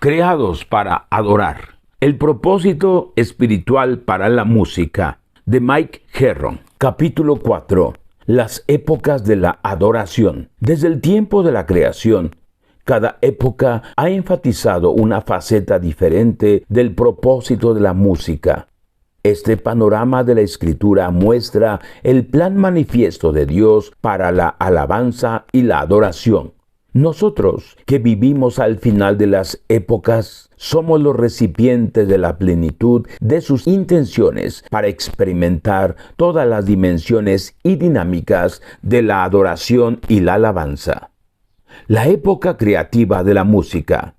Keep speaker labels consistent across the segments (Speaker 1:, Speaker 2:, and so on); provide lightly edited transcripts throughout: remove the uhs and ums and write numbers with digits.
Speaker 1: Creados para adorar. El propósito espiritual para la música, de Mike Herron. Capítulo 4. Las épocas de la adoración. Desde el tiempo de la creación, cada época ha enfatizado una faceta diferente del propósito de la música. Este panorama de la Escritura muestra el plan manifiesto de Dios para la alabanza y la adoración. Nosotros, que vivimos al final de las épocas, somos los recipientes de la plenitud de sus intenciones para experimentar todas las dimensiones y dinámicas de la adoración y la alabanza. La época creativa de la música.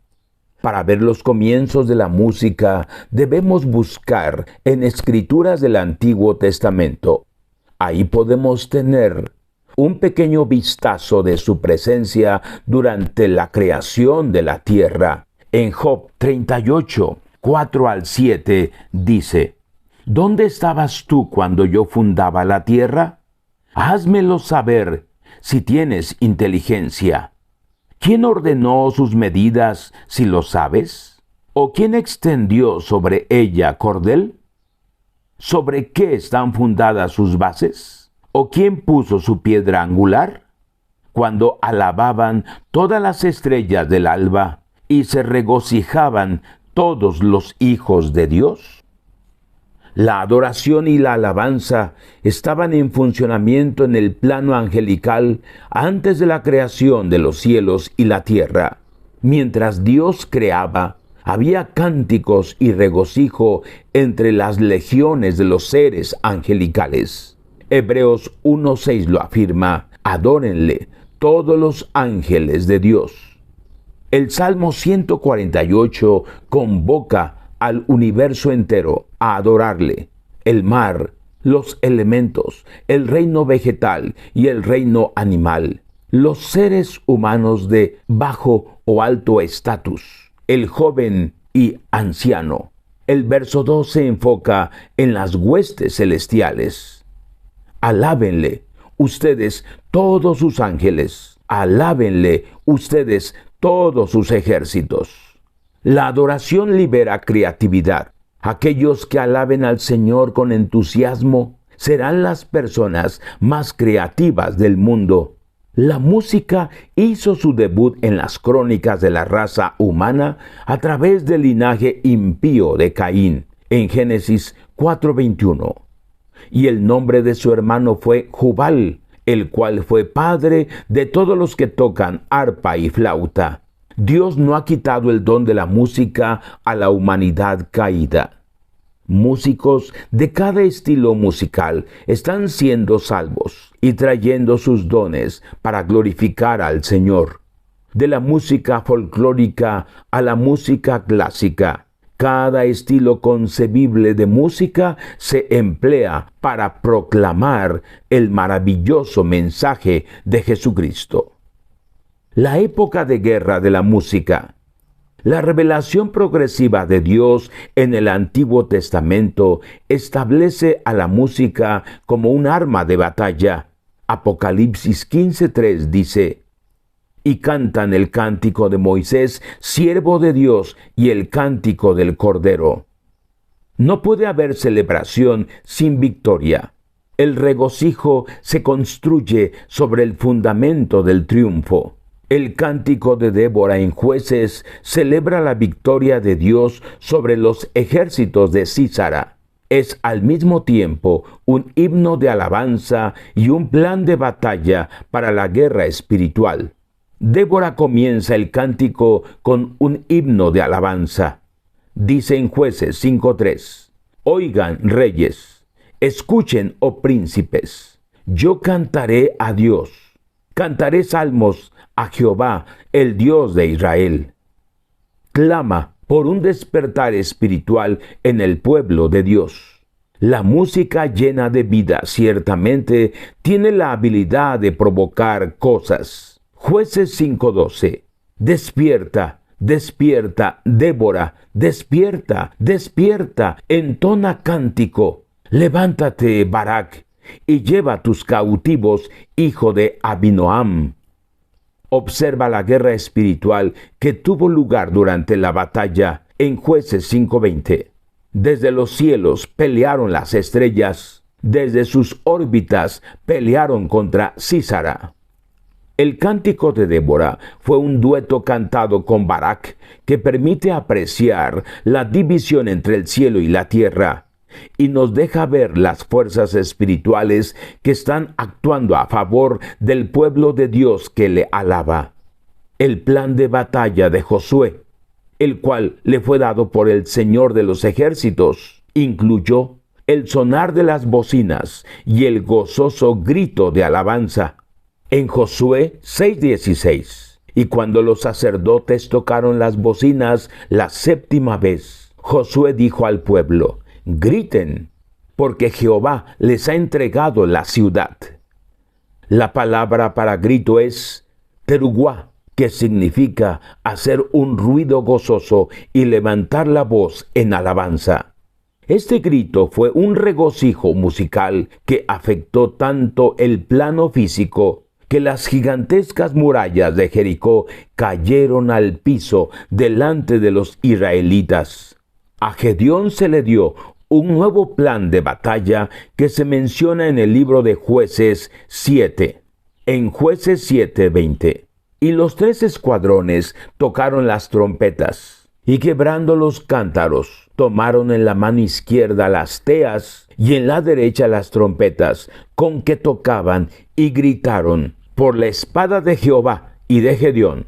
Speaker 1: Para ver los comienzos de la música, debemos buscar en escrituras del Antiguo Testamento. Ahí podemos tener un pequeño vistazo de su presencia durante la creación de la tierra. En Job 38, 4 al 7, dice: ¿Dónde estabas tú cuando yo fundaba la tierra? Házmelo saber si tienes inteligencia. ¿Quién ordenó sus medidas, si lo sabes? ¿O quién extendió sobre ella cordel? ¿Sobre qué están fundadas sus bases? ¿O quién puso su piedra angular? Cuando alababan todas las estrellas del alba y se regocijaban todos los hijos de Dios. La adoración y la alabanza estaban en funcionamiento en el plano angelical antes de la creación de los cielos y la tierra. Mientras Dios creaba, había cánticos y regocijo entre las legiones de los seres angelicales. Hebreos 1:6 lo afirma: adórenle todos los ángeles de Dios. El Salmo 148 convoca al universo entero a adorarle. El mar, los elementos, el reino vegetal y el reino animal, los seres humanos de bajo o alto estatus, el joven y anciano. El verso 2 se enfoca en las huestes celestiales. Alábenle ustedes todos sus ángeles, alábenle ustedes todos sus ejércitos. La adoración libera creatividad. Aquellos que alaben al Señor con entusiasmo serán las personas más creativas del mundo. La música hizo su debut en las crónicas de la raza humana a través del linaje impío de Caín, en Génesis 4:21. Y el nombre de su hermano fue Jubal, el cual fue padre de todos los que tocan arpa y flauta. Dios no ha quitado el don de la música a la humanidad caída. Músicos de cada estilo musical están siendo salvos y trayendo sus dones para glorificar al Señor. De la música folclórica a la música clásica, cada estilo concebible de música se emplea para proclamar el maravilloso mensaje de Jesucristo. La época de guerra de la música. La revelación progresiva de Dios en el Antiguo Testamento establece a la música como un arma de batalla. Apocalipsis 15:3 dice: y cantan el cántico de Moisés, siervo de Dios, y el cántico del Cordero. No puede haber celebración sin victoria. El regocijo se construye sobre el fundamento del triunfo. El cántico de Débora en Jueces celebra la victoria de Dios sobre los ejércitos de Sísara. Es al mismo tiempo un himno de alabanza y un plan de batalla para la guerra espiritual. Débora comienza el cántico con un himno de alabanza. Dice en Jueces 5:3: oigan, reyes, escuchen, oh príncipes, yo cantaré a Dios, cantaré salmos a Jehová, el Dios de Israel. Clama por un despertar espiritual en el pueblo de Dios. La música llena de vida ciertamente tiene la habilidad de provocar cosas. Jueces 5:12. Despierta, despierta, Débora, despierta, despierta, entona cántico. Levántate, Barak, y lleva tus cautivos, hijo de Abinoam. Observa la guerra espiritual que tuvo lugar durante la batalla en Jueces 5:20. Desde los cielos pelearon las estrellas, desde sus órbitas pelearon contra Sísara. El cántico de Débora fue un dueto cantado con Barak que permite apreciar la división entre el cielo y la tierra y nos deja ver las fuerzas espirituales que están actuando a favor del pueblo de Dios que le alaba. El plan de batalla de Josué, el cual le fue dado por el Señor de los ejércitos, incluyó el sonar de las bocinas y el gozoso grito de alabanza. En Josué 6:16, y cuando los sacerdotes tocaron las bocinas la séptima vez, Josué dijo al pueblo: griten, porque Jehová les ha entregado la ciudad. La palabra para grito es teruguá, que significa hacer un ruido gozoso y levantar la voz en alabanza. Este grito fue un regocijo musical que afectó tanto el plano físico que las gigantescas murallas de Jericó cayeron al piso delante de los israelitas. A Gedeón se le dio un nuevo plan de batalla que se menciona en el libro de Jueces 7. En Jueces 7:20. Y los 3 escuadrones tocaron las trompetas, y quebrando los cántaros, tomaron en la mano izquierda las teas, y en la derecha las trompetas, con que tocaban, y gritaron: por la espada de Jehová y de Gedeón.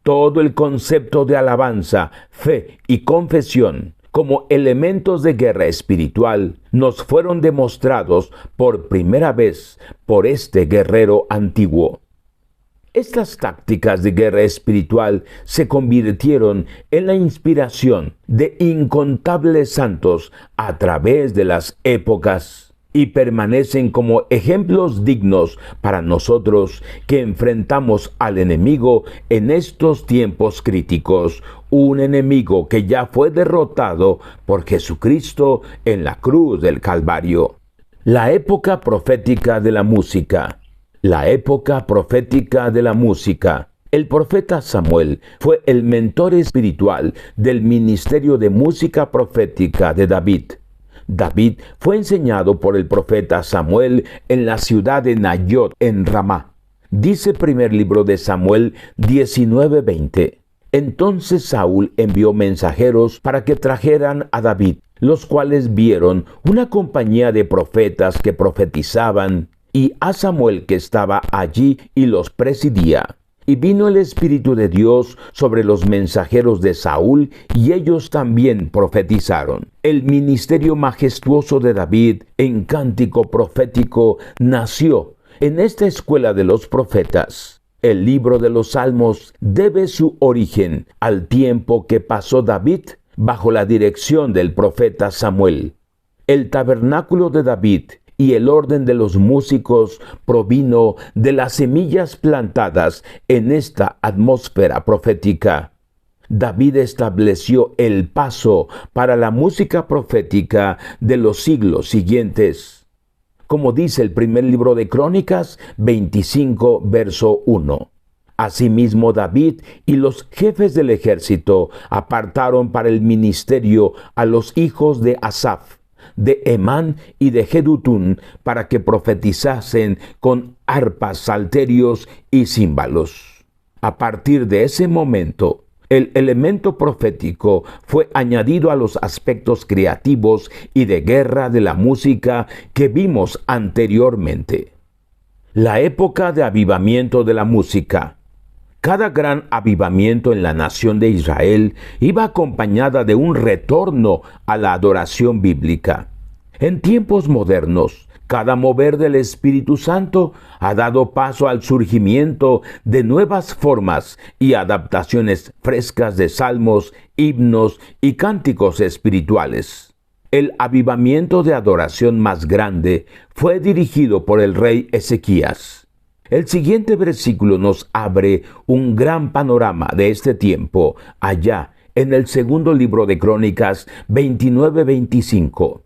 Speaker 1: Todo el concepto de alabanza, fe y confesión, como elementos de guerra espiritual, nos fueron demostrados por primera vez por este guerrero antiguo. Estas tácticas de guerra espiritual se convirtieron en la inspiración de incontables santos a través de las épocas y permanecen como ejemplos dignos para nosotros que enfrentamos al enemigo en estos tiempos críticos, un enemigo que ya fue derrotado por Jesucristo en la cruz del Calvario. La época profética de la música. La época profética de la música. El profeta Samuel fue el mentor espiritual del ministerio de música profética de David. David fue enseñado por el profeta Samuel en la ciudad de Nayot en Ramá. Dice primer libro de Samuel 19:20. Entonces Saúl envió mensajeros para que trajeran a David, los cuales vieron una compañía de profetas que profetizaban, y a Samuel que estaba allí y los presidía. Y vino el Espíritu de Dios sobre los mensajeros de Saúl, y ellos también profetizaron. El ministerio majestuoso de David en cántico profético nació en esta escuela de los profetas. El libro de los Salmos debe su origen al tiempo que pasó David bajo la dirección del profeta Samuel. El tabernáculo de David y el orden de los músicos provino de las semillas plantadas en esta atmósfera profética. David estableció el paso para la música profética de los siglos siguientes. Como dice el primer libro de Crónicas 25, verso 1. Asimismo David y los jefes del ejército apartaron para el ministerio a los hijos de Asaf, de Emán y de Jedutún, para que profetizasen con arpas, salterios y címbalos. A partir de ese momento, el elemento profético fue añadido a los aspectos creativos y de guerra de la música que vimos anteriormente. La época de avivamiento de la música. Cada gran avivamiento en la nación de Israel iba acompañada de un retorno a la adoración bíblica. En tiempos modernos, cada mover del Espíritu Santo ha dado paso al surgimiento de nuevas formas y adaptaciones frescas de salmos, himnos y cánticos espirituales. El avivamiento de adoración más grande fue dirigido por el rey Ezequías. El siguiente versículo nos abre un gran panorama de este tiempo, allá en el segundo libro de Crónicas 29-25.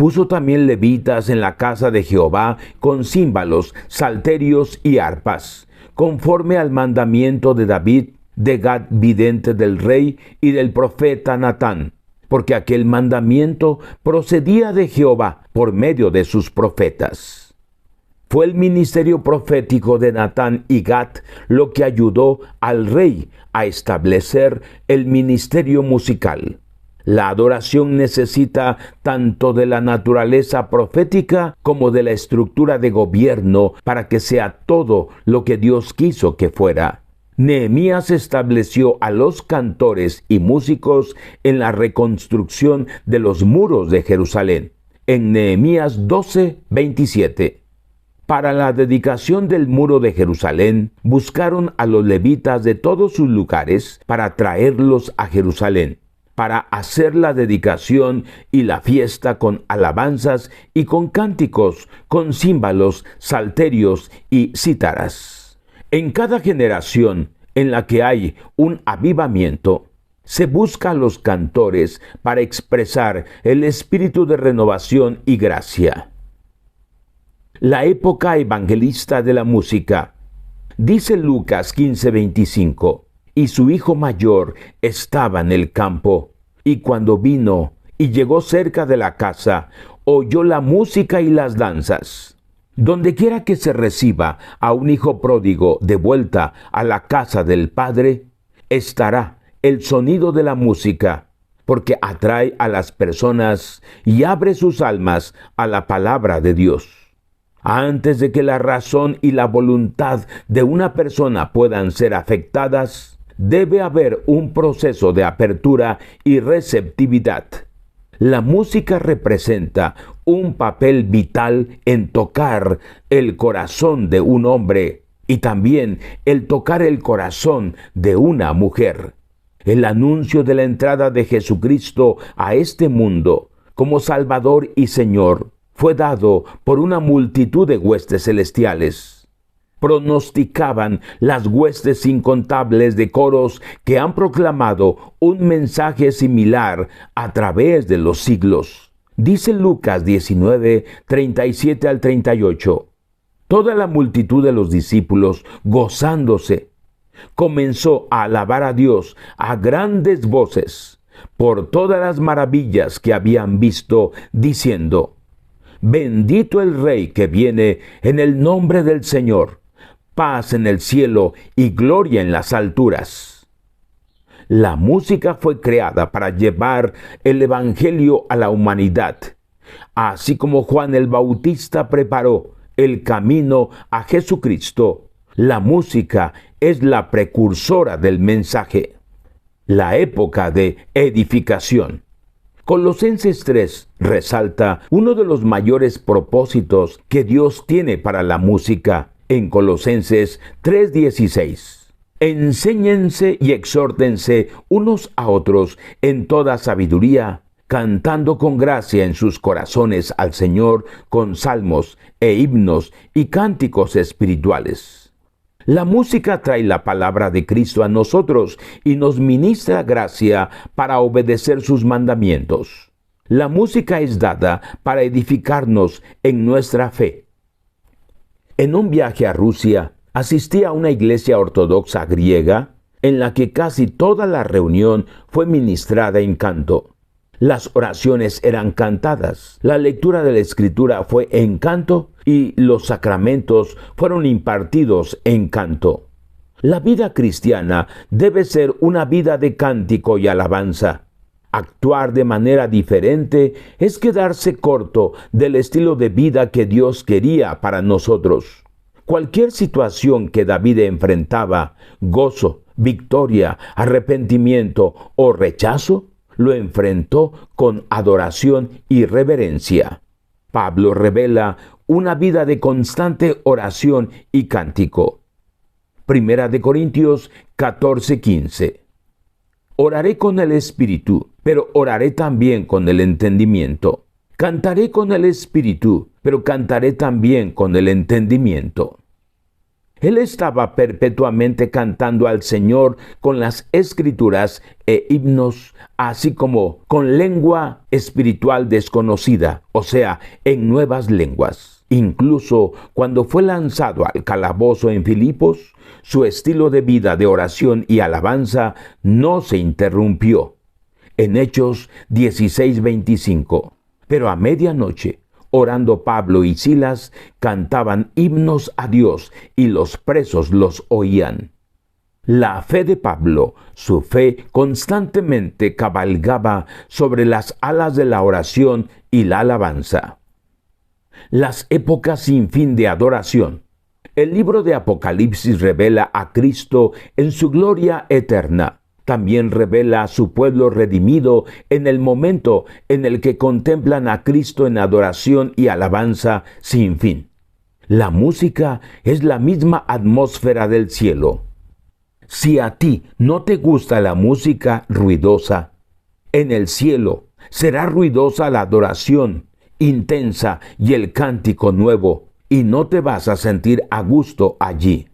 Speaker 1: Puso también levitas en la casa de Jehová con címbalos, salterios y arpas, conforme al mandamiento de David, de Gad vidente del rey y del profeta Natán, porque aquel mandamiento procedía de Jehová por medio de sus profetas. Fue el ministerio profético de Natán y Gad lo que ayudó al rey a establecer el ministerio musical. La adoración necesita tanto de la naturaleza profética como de la estructura de gobierno para que sea todo lo que Dios quiso que fuera. Nehemías estableció a los cantores y músicos en la reconstrucción de los muros de Jerusalén. En Nehemías 12:27. Para la dedicación del muro de Jerusalén, buscaron a los levitas de todos sus lugares para traerlos a Jerusalén, para hacer la dedicación y la fiesta con alabanzas y con cánticos, con címbalos, salterios y cítaras. En cada generación en la que hay un avivamiento, se busca a los cantores para expresar el espíritu de renovación y gracia. La época evangelista de la música. Dice Lucas 15:25, y su hijo mayor estaba en el campo, y cuando vino y llegó cerca de la casa, oyó la música y las danzas. Dondequiera que se reciba a un hijo pródigo de vuelta a la casa del padre, estará el sonido de la música, porque atrae a las personas y abre sus almas a la palabra de Dios. Antes de que la razón y la voluntad de una persona puedan ser afectadas, debe haber un proceso de apertura y receptividad. La música representa un papel vital en tocar el corazón de un hombre y también el tocar el corazón de una mujer. El anuncio de la entrada de Jesucristo a este mundo como Salvador y Señor fue dado por una multitud de huestes celestiales. Pronosticaban las huestes incontables de coros que han proclamado un mensaje similar a través de los siglos. Dice Lucas 19:37 al 38. Toda la multitud de los discípulos, gozándose, comenzó a alabar a Dios a grandes voces por todas las maravillas que habían visto, diciendo: Bendito el Rey que viene en el nombre del Señor, paz en el cielo y gloria en las alturas. La música fue creada para llevar el Evangelio a la humanidad, así como Juan el Bautista preparó el camino a Jesucristo. La música es la precursora del mensaje. La época de edificación. Colosenses 3 resalta uno de los mayores propósitos que Dios tiene para la música. En Colosenses 3:16. Enséñense y exhórtense unos a otros en toda sabiduría, cantando con gracia en sus corazones al Señor con salmos e himnos y cánticos espirituales. La música trae la palabra de Cristo a nosotros y nos ministra gracia para obedecer sus mandamientos. La música es dada para edificarnos en nuestra fe. En un viaje a Rusia, asistí a una iglesia ortodoxa griega en la que casi toda la reunión fue ministrada en canto. Las oraciones eran cantadas, la lectura de la Escritura fue en canto y los sacramentos fueron impartidos en canto. La vida cristiana debe ser una vida de cántico y alabanza. Actuar de manera diferente es quedarse corto del estilo de vida que Dios quería para nosotros. Cualquier situación que David enfrentaba, gozo, victoria, arrepentimiento o rechazo, lo enfrentó con adoración y reverencia. Pablo revela una vida de constante oración y cántico. Primera de Corintios 14:15. Oraré con el espíritu, pero oraré también con el entendimiento. Cantaré con el espíritu, pero cantaré también con el entendimiento. Él estaba perpetuamente cantando al Señor con las escrituras e himnos, así como con lengua espiritual desconocida, o sea, en nuevas lenguas. Incluso cuando fue lanzado al calabozo en Filipos, su estilo de vida de oración y alabanza no se interrumpió. En Hechos 16:25. Pero a medianoche, orando Pablo y Silas, cantaban himnos a Dios y los presos los oían. La fe de Pablo, su fe, constantemente cabalgaba sobre las alas de la oración y la alabanza. Las épocas sin fin de adoración. El libro de Apocalipsis revela a Cristo en su gloria eterna. También revela a su pueblo redimido en el momento en el que contemplan a Cristo en adoración y alabanza sin fin. La música es la misma atmósfera del cielo. Si a ti no te gusta la música ruidosa, en el cielo será ruidosa la adoración intensa y el cántico nuevo, y no te vas a sentir a gusto allí.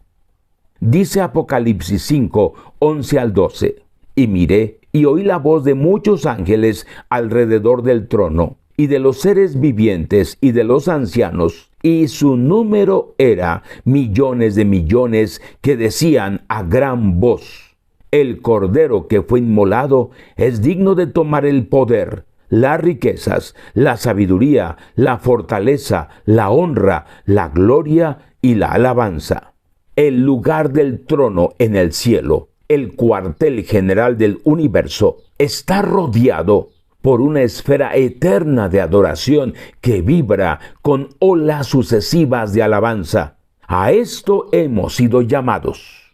Speaker 1: Dice Apocalipsis 5, 11 al 12. Y miré y oí la voz de muchos ángeles alrededor del trono, y de los seres vivientes y de los ancianos, y su número era millones de millones, que decían a gran voz: el Cordero que fue inmolado es digno de tomar el poder, las riquezas, la sabiduría, la fortaleza, la honra, la gloria y la alabanza. El lugar del trono en el cielo, el cuartel general del universo, está rodeado por una esfera eterna de adoración que vibra con olas sucesivas de alabanza. A esto hemos sido llamados.